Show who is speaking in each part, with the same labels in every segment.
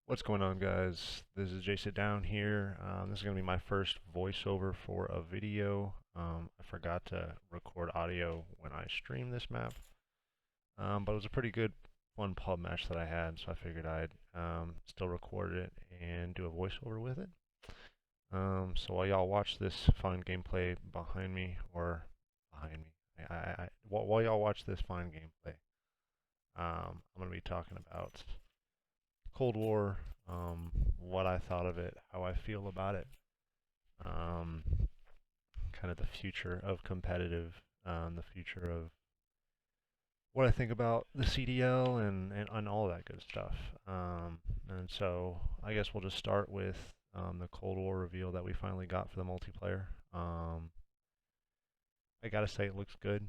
Speaker 1: What's going on, guys? This is Jay Sit Down here. This is going to be my first voiceover for a video. I forgot to record audio when I streamed this map, but it was a pretty good one pub match that I had, so I figured I'd still record it and do a voiceover with it. So while y'all watch this fine gameplay behind me, while y'all watch this fine gameplay, I'm going to be talking about Cold War, what I thought of it, how I feel about it, um, kind of the future of competitive, the future of what I think about the CDL and all that good stuff. And so I guess we'll just start with the Cold War reveal that we finally got for the multiplayer. I gotta say it looks good.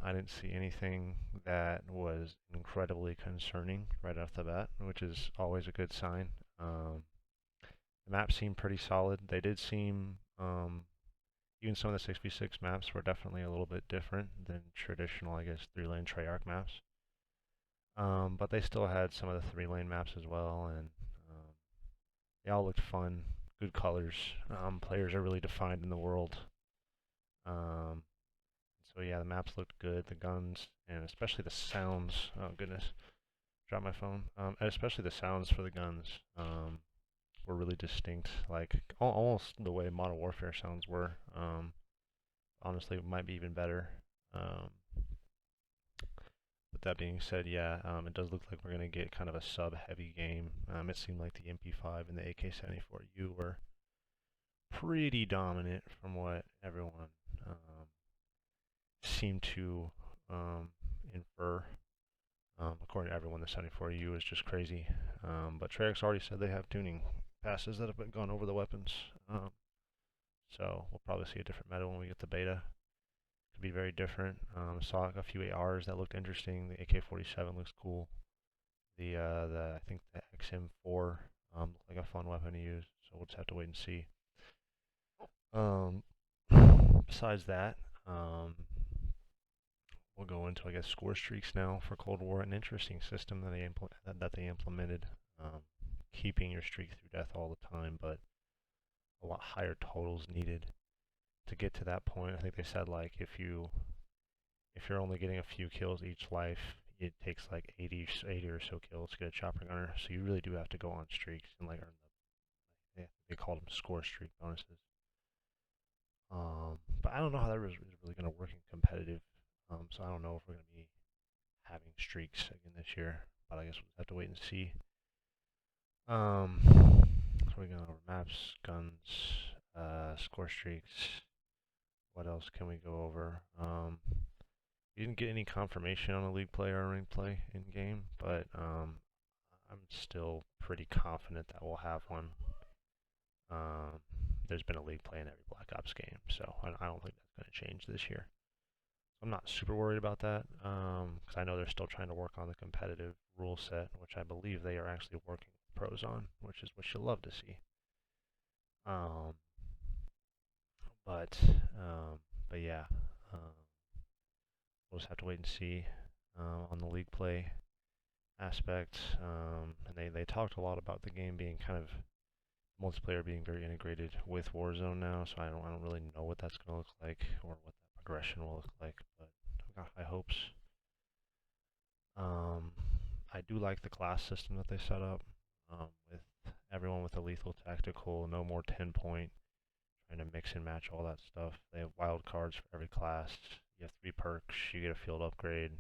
Speaker 1: I didn't see anything that was incredibly concerning right off the bat, which is always a good sign. The maps seemed pretty solid. They did seem, even some of the 6v6 maps were definitely a little bit different than traditional, I guess, 3-lane Treyarch maps. But they still had some of the 3-lane maps as well, and they all looked fun, good colors. Players are really defined in the world. Um, so yeah, the maps looked good, the guns, and especially the sounds. Oh goodness, dropped my phone. And especially the sounds for the guns. Were really distinct, like almost the way Modern Warfare sounds were. Honestly, it might be even better. Um, but that being said, yeah, it does look like we're going to get kind of a sub-heavy game. It seemed like the MP5 and the AK-74U were pretty dominant from what everyone seemed to infer. According to everyone, the 74U is just crazy. But Treyarch's already said they have tuning passes that have been gone over the weapons. So we'll probably see a different meta when we get the beta. Could be very different. Saw a few ARs that looked interesting. The AK-47 looks cool. I think the XM4 looked like a fun weapon to use. So we'll just have to wait and see. Um, Besides that, we'll go into, I guess, score streaks now for Cold War. An interesting system that they implemented, keeping your streak through death all the time, but a lot higher totals needed to get to that point. I think they said like if you're only getting a few kills each life, it takes like 80 or so kills to get a chopper gunner. So you really do have to go on streaks and like earn they called them score streak bonuses. But I don't know how that is really going to work in competitive. So I don't know if we're going to be having streaks again this year. But I guess we'll have to wait and see. So we're going over maps, guns, score streaks. What else can we go over? We didn't get any confirmation on a league play or a ranked play in game, but I'm still pretty confident that we'll have one. There's been a league play in every Black Ops game, so I don't think that's going to change this year. I'm not super worried about that because I know they're still trying to work on the competitive rule set, which I believe they are actually working with pros on, which is what you love to see. Um, but but yeah, we'll just have to wait and see on the league play aspect. And they talked a lot about the game being kind of multiplayer being very integrated with Warzone now, so I don't really know what that's going to look like or what that progression will look like, but I've got high hopes. Um, I do like the class system that they set up with everyone with a lethal tactical, no more 10-point, trying to mix and match all that stuff. They have wild cards for every class. You have 3 perks, you get a field upgrade.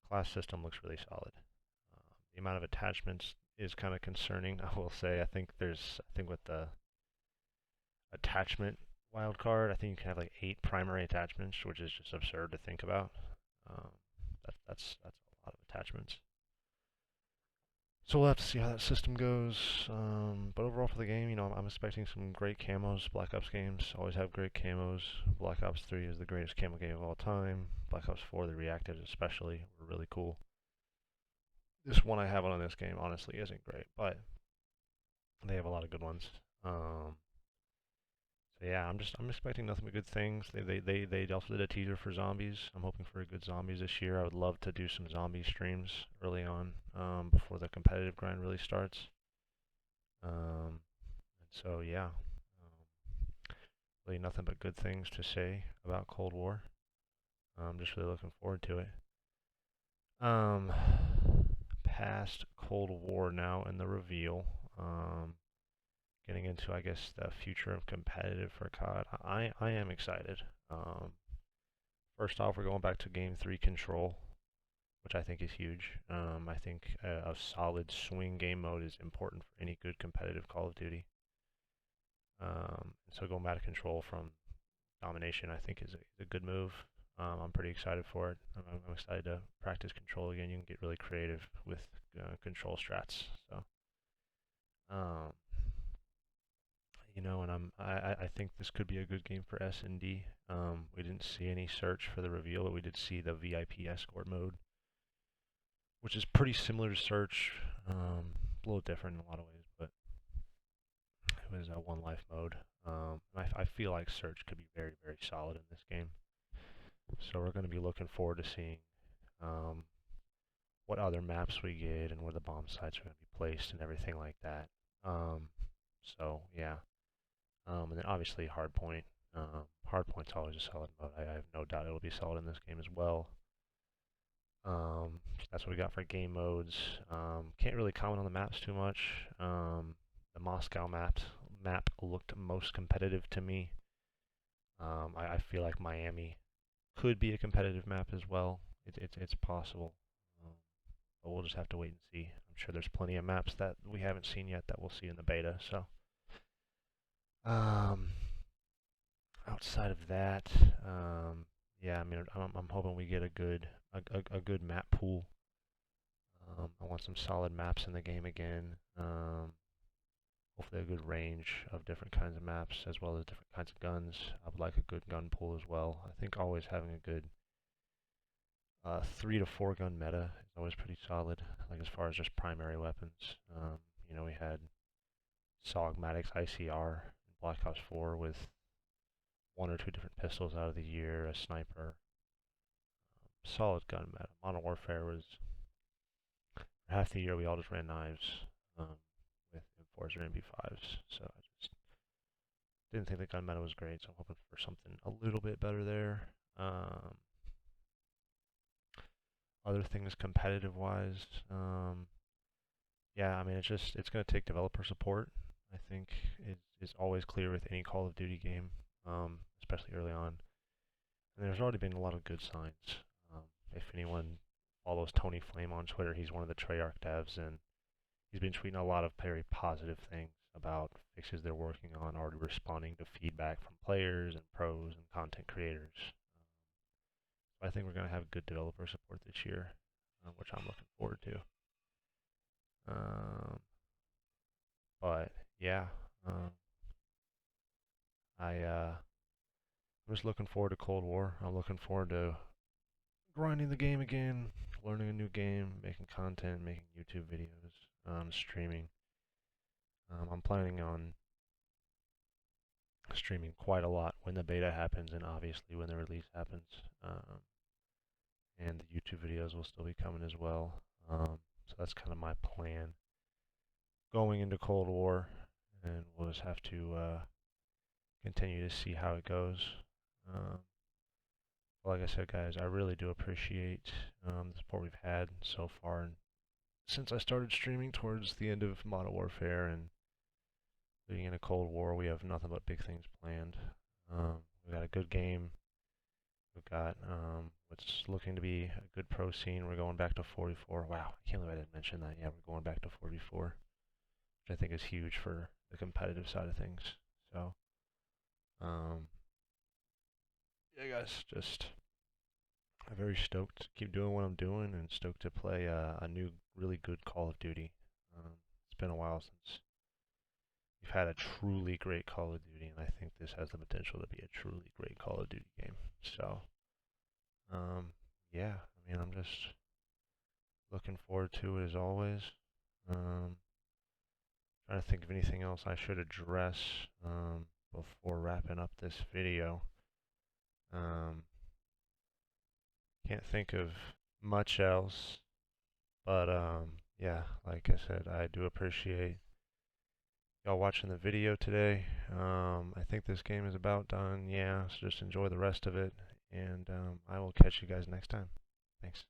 Speaker 1: Class system looks really solid. The amount of attachments is kind of concerning, I will say. I think with the attachment wildcard, I think you can have like 8 primary attachments, which is just absurd to think about. Um, that's a lot of attachments. So we'll have to see how that system goes. But overall for the game, I'm expecting some great camos. Black Ops games always have great camos. Black Ops 3 is the greatest camo game of all time. Black Ops 4, the reactives especially, were really cool. This one I have on this game honestly isn't great, but they have a lot of good ones. So So yeah, I'm expecting nothing but good things. They also did a teaser for zombies. I'm hoping for a good zombies this year. I would love to do some zombie streams early on, before the competitive grind really starts. And so yeah, really nothing but good things to say about Cold War. I'm just really looking forward to it. Um, Past Cold War now and the reveal. Um, Getting into, I guess, the future of competitive for COD. I am excited. First off, we're going back to Game 3 control, which I think is huge. I think a solid swing game mode is important for any good competitive Call of Duty. So going back to control from domination, I think is a good move. I'm pretty excited for it. I'm excited to practice control again. You can get really creative with control strats. So, um, and I think this could be a good game for S&D. We didn't see any search for the reveal, but we did see the VIP escort mode, which is pretty similar to search, a little different in a lot of ways, but it was a one life mode. I feel like search could be very, very solid in this game. So we're going to be looking forward to seeing um, what other maps we get and where the bomb sites are going to be placed and everything like that. So yeah, and then obviously Hardpoint. Hardpoint's always a solid mode. I have no doubt it'll be solid in this game as well. That's what we got for game modes. Can't really comment on the maps too much. The Moscow map looked most competitive to me. I feel like Miami could be a competitive map as well. It's possible. Um, but we'll just have to wait and see. I'm sure there's plenty of maps that we haven't seen yet that we'll see in the beta. So, um, outside of that, yeah, I mean, I'm hoping we get a good map pool. I want some solid maps in the game again. Hopefully a good range of different kinds of maps as well as different kinds of guns. I would like a good gun pool as well. I think always having a good 3 to 4 gun meta is always pretty solid. Like as far as just primary weapons, we had Sogmatics ICR in Black Ops 4 with 1 or 2 different pistols out of the year, a sniper, solid gun meta. Modern Warfare was for half the year we all just ran knives with M4s or MP5s. So I just didn't think the gun meta was great. So I'm hoping for something a little bit better there. Other things competitive wise, yeah, I mean it's going to take developer support. I think it is always clear with any Call of Duty game, especially early on. And there's already been a lot of good signs. If anyone follows Tony Flame on Twitter, he's one of the Treyarch devs, and he's been tweeting a lot of very positive things about fixes they're working on, already responding to feedback from players and pros and content creators. I think we're going to have good developer support this year, which I'm looking forward to. Um, but yeah, um, I'm just looking forward to Cold War. I'm looking forward to grinding the game again, learning a new game, making content, making YouTube videos, streaming. I'm planning on streaming quite a lot when the beta happens and obviously when the release happens. And the YouTube videos will still be coming as well. So that's kind of my plan going into Cold War, and we'll just have to continue to see how it goes. Like I said, guys, I really do appreciate the support we've had so far, and since I started streaming towards the end of Modern Warfare and leading into Cold War, we have nothing but big things planned. We've got a good game. We've got what's looking to be a good pro scene. We're going back to 44. Wow, I can't believe I didn't mention that. Yeah, we're going back to 44, which I think is huge for the competitive side of things. So, yeah, guys, just I'm very stoked to keep doing what I'm doing and stoked to play a new, really good Call of Duty. It's been a while since we've had a truly great Call of Duty, and I think this has the potential to be a truly great Call of Duty game. So, yeah, I mean, I'm just looking forward to it as always. Trying to think of anything else I should address. before wrapping up this video. Can't think of much else, but yeah, like I said, I do appreciate y'all watching the video today. I think this game is about done. Yeah, so just enjoy the rest of it, and I will catch you guys next time. Thanks.